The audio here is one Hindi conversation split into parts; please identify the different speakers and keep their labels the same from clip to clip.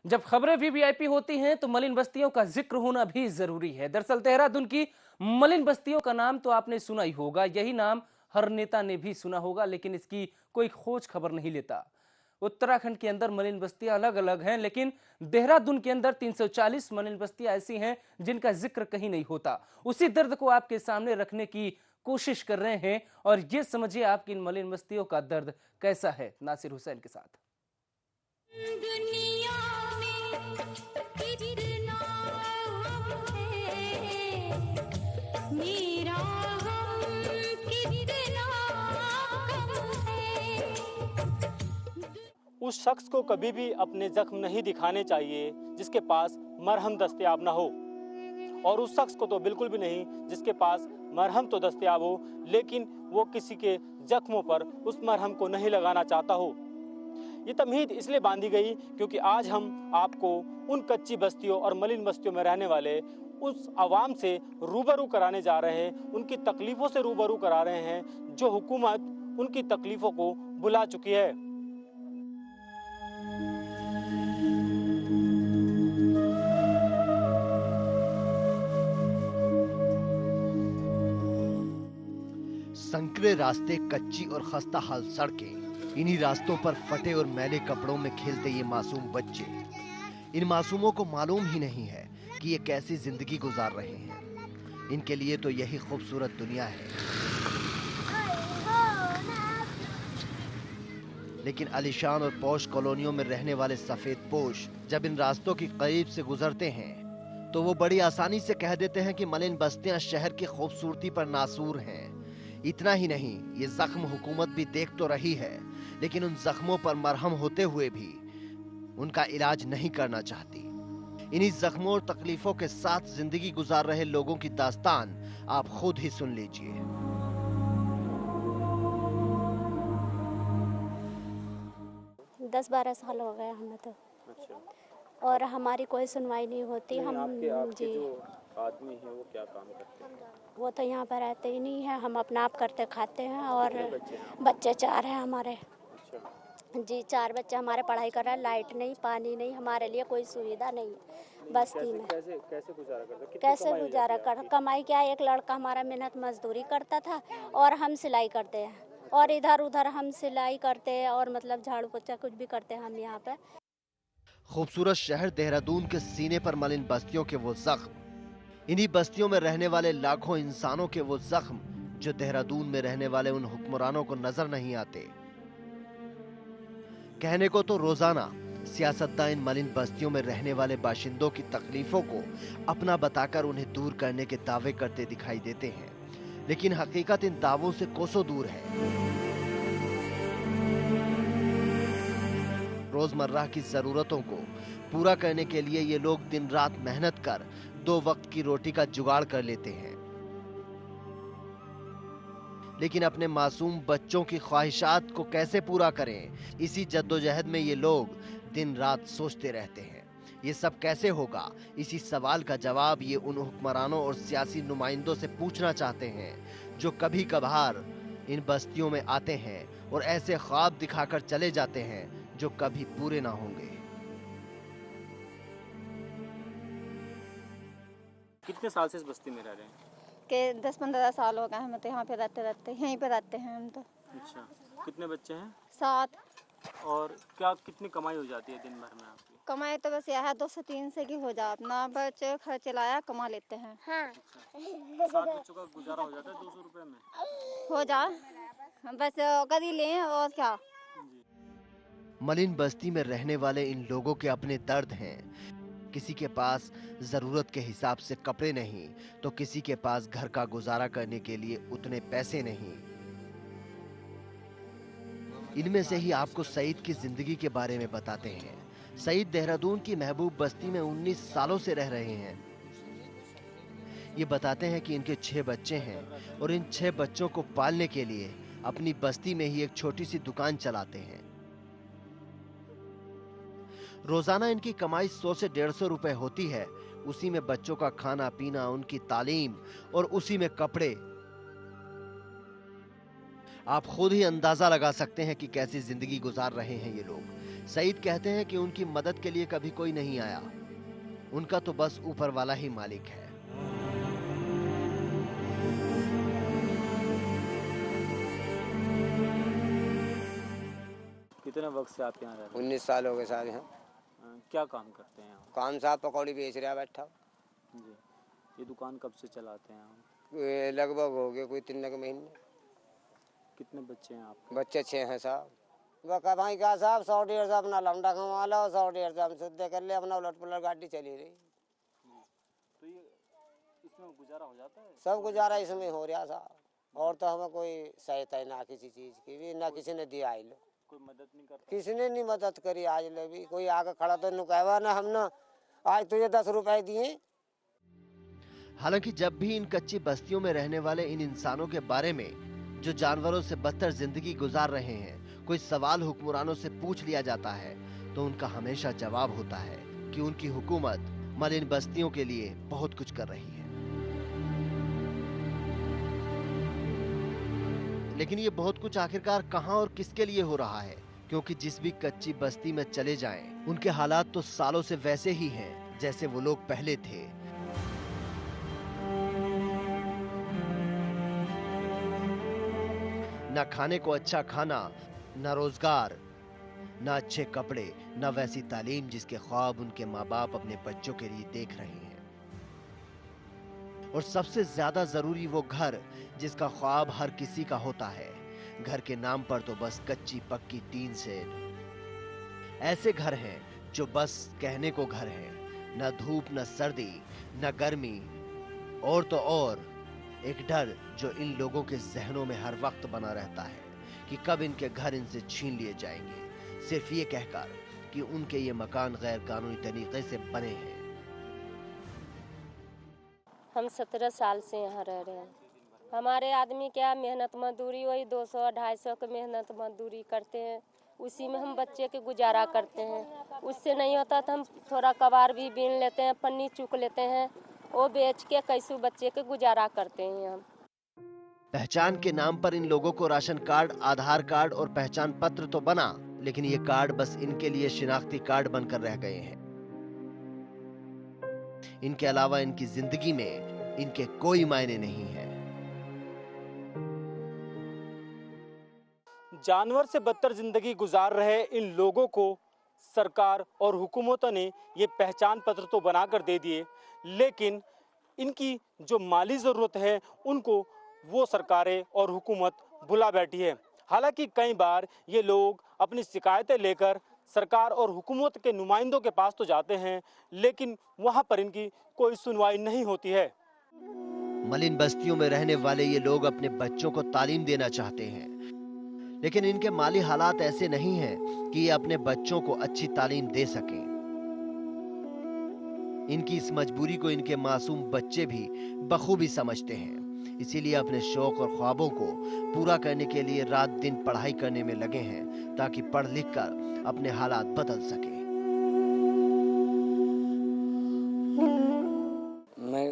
Speaker 1: जब खबरें वीवीआईपी होती हैं तो मलिन बस्तियों का जिक्र होना भी जरूरी है। दरअसल देहरादून की मलिन बस्तियों का नाम तो आपने सुना ही होगा, यही नाम हर नेता ने भी सुना होगा, लेकिन इसकी कोई खोज खबर नहीं लेता। उत्तराखंड के अंदर मलिन बस्तियां अलग अलग हैं, लेकिन देहरादून के अंदर 340 मलिन बस्तियां ऐसी हैं जिनका जिक्र कहीं नहीं होता। उसी दर्द को आपके सामने रखने की कोशिश कर रहे हैं और ये समझिए आपकी इन मलिन बस्तियों का दर्द कैसा है। नासिर हुसैन के साथ।
Speaker 2: दुनिया में कितना है, मेरा गम कितना कम है।
Speaker 3: उस शख्स को कभी भी अपने जख्म नहीं दिखाने चाहिए जिसके पास मरहम दस्तयाब ना हो, और उस शख्स को तो बिल्कुल भी नहीं जिसके पास मरहम तो दस्तयाब हो लेकिन वो किसी के जख्मों पर उस मरहम को नहीं लगाना चाहता हो। ये तमहीद इसलिए बांधी गई क्योंकि आज हम आपको उन कच्ची बस्तियों और मलिन बस्तियों में रहने वाले उस आवाम से रूबरू कराने जा रहे हैं, उनकी तकलीफ़ों से रूबरू करा रहे हैं जो हुकूमत उनकी तकलीफ़ों को बुला चुकी है।
Speaker 4: संकरे रास्ते, कच्ची और खस्ता हाल सड़कें, इन्हीं रास्तों पर फटे और मैले कपड़ों में खेलते ये मासूम बच्चे। इन मासूमों को मालूम ही नहीं है कि ये कैसी जिंदगी गुजार रहे हैं। इनके लिए तो यही खूबसूरत दुनिया है। लेकिन आलीशान और पौश कॉलोनियों में रहने वाले सफेद पोश जब इन रास्तों की करीब से गुजरते हैं तो वो बड़ी आसानी से कह देते हैं कि मलिन बस्तियां शहर की खूबसूरती पर नासूर हैं। इतना ही नहीं, ये जख्म हुकूमत भी देख तो रही है, लेकिन उन जख्मों पर मरहम होते हुए भी उनका इलाज नहीं करना चाहती। इन्हीं जख्मों और तकलीफों के साथ जिंदगी गुजार रहे लोगों की दास्तान आप खुद ही सुन लीजिए।
Speaker 5: दस 12 साल हो गए हमें तो।
Speaker 3: अच्छा।
Speaker 5: और हमारी कोई सुनवाई नहीं होती।
Speaker 3: नहीं,
Speaker 5: हम
Speaker 3: आपके
Speaker 5: जी
Speaker 3: जो आदमी हैं वो क्या काम करते हैं?
Speaker 5: वो तो यहाँ पर रहते ही नहीं है। हम अपना आप करते खाते हैं। और
Speaker 3: बच्चे हैं?
Speaker 5: बच्चे 4 हैं हमारे।
Speaker 3: अच्छा।
Speaker 5: जी 4 बच्चे हमारे पढ़ाई कर रहे हैं। लाइट नहीं, पानी नहीं, हमारे लिए कोई सुविधा नहीं है बस्ती में।
Speaker 3: कैसे गुजारा करते? कितनी
Speaker 5: कैसे
Speaker 3: कमाई हो
Speaker 5: गुजारा
Speaker 3: जाती है
Speaker 5: कर
Speaker 3: आपकी?
Speaker 5: कमाई क्या, एक लड़का हमारा मेहनत मजदूरी करता था और हम सिलाई करते हैं, और इधर उधर हम सिलाई करते हैं और मतलब झाड़ू पोछा कुछ भी करते हैं हम यहाँ पे।
Speaker 4: खूबसूरत शहर देहरादून के सीने पर मलिन बस्तियों के वो जख्म, इन्हीं बस्तियों में रहने वाले लाखों इंसानों के वो जख्म जो देहरादून में रहने वाले उन हुक्मरानों को नजर नहीं आते। कहने को तो रोजाना सियासतदान इन मलिन बस्तियों में रहने वाले बाशिंदों की तकलीफों को अपना बताकर उन्हें दूर करने के दावे करते दिखाई देते हैं, लेकिन हकीकत इन दावों से कोसों दूर है। रोजमर्रा की जरूरतों को पूरा करने के लिए ये लोग दिन रात मेहनत कर 2 वक्त की रोटी का जुगाड़ कर लेते हैं, लेकिन अपने मासूम बच्चों की ख्वाहिशात को कैसे पूरा करें, इसी जद्दोजहद में ये लोग दिन रात सोचते रहते हैं। ये सब कैसे होगा, इसी सवाल का जवाब ये उन हुक्मरानों और सियासी नुमाइंदों से पूछना चाहते हैं जो कभी कभार इन बस्तियों में आते हैं और ऐसे ख्वाब दिखाकर चले जाते हैं जो कभी पूरे ना होंगे।
Speaker 3: कितने साल से इस बस्ती में रह रहे हैं?
Speaker 6: के 10-15 साल हो गए हमें तो यहाँ पे रहते यहीं पे रहते हैं हम तो।
Speaker 3: अच्छा। कितने बच्चे हैं?
Speaker 6: 7।
Speaker 3: और कितनी कमाई हो जाती है दिन भर में आपकी?
Speaker 6: कमाई तो बस यह है 2 से 3 से की हो जाता, अपना बच्चे खर्च लाया कमा लेते हैं।
Speaker 5: हाँ।
Speaker 3: 7 बच्चों का गुजारा हो जाता है 200 रुपए में?
Speaker 6: हो जा बस कभी लें और क्या।
Speaker 4: मलिन बस्ती में रहने वाले इन लोगों के अपने दर्द हैं। किसी के पास जरूरत के हिसाब से कपड़े नहीं तो किसी के पास घर का गुजारा करने के लिए उतने पैसे नहीं। इनमें से ही आपको सईद की जिंदगी के बारे में बताते हैं। सईद देहरादून की महबूब बस्ती में 19 सालों से रह रहे हैं। ये बताते हैं कि इनके 6 बच्चे हैं और इन 6 बच्चों को पालने के लिए अपनी बस्ती में ही एक छोटी सी दुकान चलाते हैं। रोजाना इनकी कमाई 100 से 150 रुपए होती है। उसी में बच्चों का खाना पीना, उनकी तालीम और उसी में कपड़े। आप खुद ही अंदाजा लगा सकते हैं कि कैसी जिंदगी गुजार रहे हैं ये लोग। सईद कहते हैं कि उनकी मदद के लिए कभी कोई नहीं आया, उनका तो बस ऊपर वाला ही मालिक है।
Speaker 3: कितने वक्त से आप यहाँ रह रहे
Speaker 7: 19 साल हो गए साहब यहाँ।
Speaker 3: हैं? क्या काम करते हैं यहाँ?
Speaker 7: काम साहब पकौड़ी बेच रहा बैठा।
Speaker 3: जी, ये दुकान कब से चलाते हैं आप?
Speaker 7: ये लगभग हो गए कोई 3 के महीने।
Speaker 3: कितने बच्चे हैं आपके?
Speaker 7: बच्चे 6 हैं साहब। बका भाई क्या साहब 100-150 अपना लौंडा कमा लो, 100-150 हम शुद्ध कर ले, अपना उलट पुलट गाड़ी चली रही।
Speaker 3: तो ये इसमें गुजारा हो जाता है?
Speaker 7: सब गुजारा इसमें हो रहा साहब। और तो हमें कोई सहायता ना किसी चीज की भी, ना किसी ने दिया। लो
Speaker 3: कोई मदद नहीं करता?
Speaker 7: किसी ने नहीं मदद करी आज ले भी। कोई आगे खड़ा तो नुकावा ना हमने आज तुझे 10 रुपए दिए।
Speaker 4: हालांकि जब भी इन कच्ची बस्तियों में रहने वाले इन इंसानों के बारे में, जो जानवरों से बदतर जिंदगी गुजार रहे हैं, कोई सवाल हुक्मरानों से पूछ लिया जाता है तो उनका हमेशा जवाब होता है कि उनकी हुकूमत मलिन बस्तियों के लिए बहुत कुछ कर रही है। लेकिन ये बहुत कुछ आखिरकार कहां और किसके लिए हो रहा है? क्योंकि जिस भी कच्ची बस्ती में चले जाएं, उनके हालात तो सालों से वैसे ही हैं जैसे वो लोग पहले थे। न खाने को अच्छा खाना, न रोजगार, न अच्छे कपड़े, न वैसी तालीम जिसके ख्वाब उनके माँ बाप अपने बच्चों के लिए देख रहे हैं। और सबसे ज्यादा जरूरी वो घर जिसका ख्वाब हर किसी का होता है। घर के नाम पर तो बस कच्ची पक्की टीन शेड। ऐसे घर हैं जो बस कहने को घर हैं, न धूप न सर्दी न गर्मी, और तो और एक डर जो इन लोगों के जहनों में हर वक्त बना रहता है कि कब इनके घर इनसे छीन लिए जाएंगे, सिर्फ ये कहकर कि उनके ये मकान गैर कानूनी तरीके से बने हैं।
Speaker 8: हम 17 साल से यहाँ रह रहे हैं। हमारे आदमी क्या मेहनत मजदूरी वही 200-250 की मेहनत मजदूरी करते हैं, उसी में हम बच्चे के गुजारा करते हैं। उससे नहीं होता तो हम थोड़ा कबार भी बीन लेते हैं, पन्नी चुक लेते हैं, वो बेच के कैसे बच्चे के गुजारा करते हैं हम।
Speaker 4: पहचान के नाम पर इन लोगों को राशन कार्ड, आधार कार्ड और पहचान पत्र तो बना, लेकिन ये कार्ड बस इनके लिए शिनाख्ती कार्ड बनकर रह गए हैं। इनके अलावा इनकी जिंदगी में इनके कोई मायने नहीं है।
Speaker 3: जानवर से बदतर जिंदगी गुजार रहे इन लोगों को सरकार और हुकूमतों ने ये पहचान पत्र तो बनाकर दे दिए, लेकिन इनकी जो माली ज़रूरत है उनको वो सरकारें और हुकूमत भुला बैठी है। हालांकि कई बार ये लोग अपनी शिकायतें लेकर सरकार और हुकूमत के नुमाइंदों के पास तो जाते हैं, लेकिन वहां पर इनकी कोई सुनवाई नहीं होती है।
Speaker 4: मलिन बस्तियों में रहने वाले ये लोग अपने बच्चों को तालीम देना चाहते हैं, लेकिन इनके माली हालात ऐसे नहीं हैं कि ये अपने बच्चों को अच्छी तालीम दे सकें। इनकी इस मजबूरी को इनके मासूम बच्चे भी बखूबी समझते हैं, इसीलिए अपने शौक और ख्वाबों को पूरा करने के लिए रात दिन पढ़ाई करने में लगे हैं, ताकि पढ़ लिख कर अपने हालात बदल सके।
Speaker 9: मैं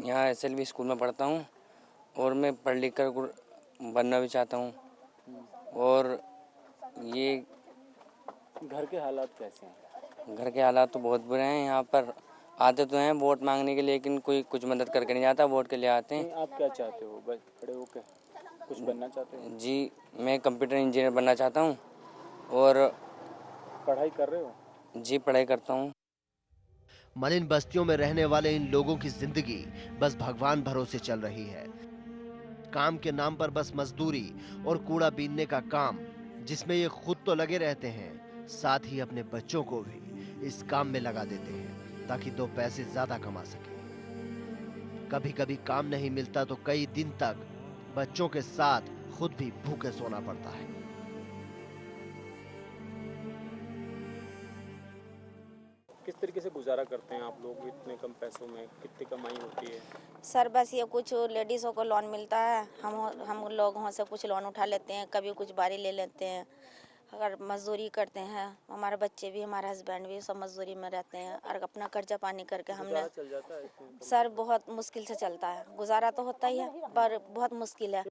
Speaker 9: यहाँ SLV स्कूल में पढ़ता हूँ और मैं पढ़ लिख कर बनना भी चाहता हूँ। और ये
Speaker 3: घर के हालात कैसे हैं?
Speaker 9: घर के हालात तो बहुत बुरे हैं। यहाँ पर आते तो हैं वोट मांगने के लिए, लेकिन कोई कुछ मदद करके नहीं जाता, वोट के लिए आते हैं।
Speaker 3: आप क्या चाहते हो? बड़े होकर कुछ बनना चाहते हो?
Speaker 9: जी, मैं कंप्यूटर इंजीनियर बनना चाहता हूँ। और
Speaker 3: पढ़ाई कर रहे हो?
Speaker 9: जी, पढ़ाई करता हूँ।
Speaker 4: मलिन बस्तियों में रहने वाले इन लोगों की जिंदगी बस भगवान भरोसे चल रही है। काम के नाम पर बस मजदूरी और कूड़ा बीनने का काम, जिसमें ये खुद तो लगे रहते हैं, साथ ही अपने बच्चों को भी इस काम में लगा देते हैं ताकि 2 पैसे ज्यादा कमा सके। कभी कभी काम नहीं मिलता तो कई दिन तक बच्चों के साथ खुद भी भूखे सोना पड़ता है।
Speaker 3: किस तरीके से गुजारा करते हैं आप लोग इतने कम पैसों में? कितनी कमाई होती है?
Speaker 10: सर बस ये कुछ लेडीज़ों को लोन मिलता है, हम लोगों से कुछ लोन उठा लेते हैं, कभी कुछ बारी ले लेते हैं। अगर मजदूरी करते हैं, हमारे बच्चे भी हमारे हस्बैंड भी सब मजदूरी में रहते हैं और अपना कर्जा पानी करके हमने
Speaker 3: चल जाता है इसमें?
Speaker 10: सर बहुत मुश्किल से चलता है, गुजारा तो होता ही है पर बहुत मुश्किल है।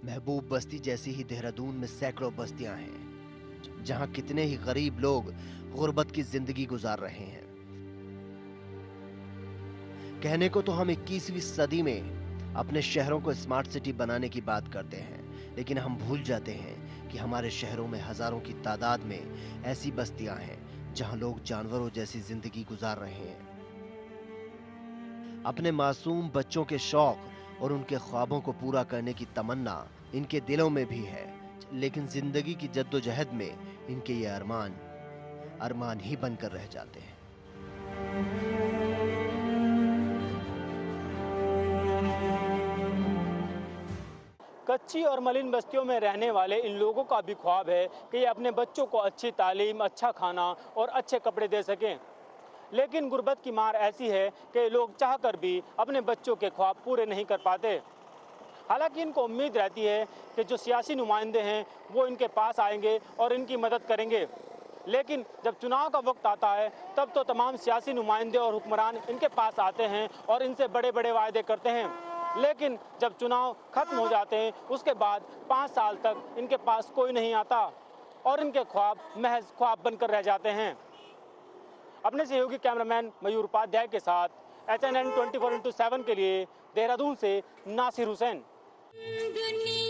Speaker 4: महबूब बस्ती जैसी ही देहरादून में सैकड़ों बस्तियां हैं। जहां कितने ही गरीब लोग गुर्बत की जिंदगी गुजार रहे हैं। कहने को तो हम 21वीं सदी में अपने शहरों को स्मार्ट सिटी बनाने की बात करते हैं, लेकिन हम भूल जाते हैं कि हमारे शहरों में हजारों की तादाद में ऐसी बस्तियां हैं जहां लोग जानवरों जैसी जिंदगी गुजार रहे हैं। अपने मासूम बच्चों के शौक और उनके ख्वाबों को पूरा करने की तमन्ना इनके दिलों में भी है, लेकिन जिंदगी की जद्दोजहद में इनके ये अरमान ही बनकर रह जाते हैं।
Speaker 3: कच्ची और मलिन बस्तियों में रहने वाले इन लोगों का भी ख्वाब है कि ये अपने बच्चों को अच्छी तालीम, अच्छा खाना और अच्छे कपड़े दे सकें। लेकिन गुर्बत की मार ऐसी है कि लोग चाहकर भी अपने बच्चों के ख्वाब पूरे नहीं कर पाते। हालांकि इनको उम्मीद रहती है कि जो सियासी नुमाइंदे हैं वो इनके पास आएंगे और इनकी मदद करेंगे, लेकिन जब चुनाव का वक्त आता है तब तो तमाम सियासी नुमाइंदे और हुक्मरान इनके पास आते हैं और इनसे बड़े बड़े वायदे करते हैं, लेकिन जब चुनाव खत्म हो जाते हैं उसके बाद 5 साल तक इनके पास कोई नहीं आता और इनके ख्वाब महज ख्वाब बनकर रह जाते हैं। अपने सहयोगी कैमरामैन मयूर उपाध्याय के साथ HNN 24/7 के लिए देहरादून से नासिर हुसैन।
Speaker 2: दुनिया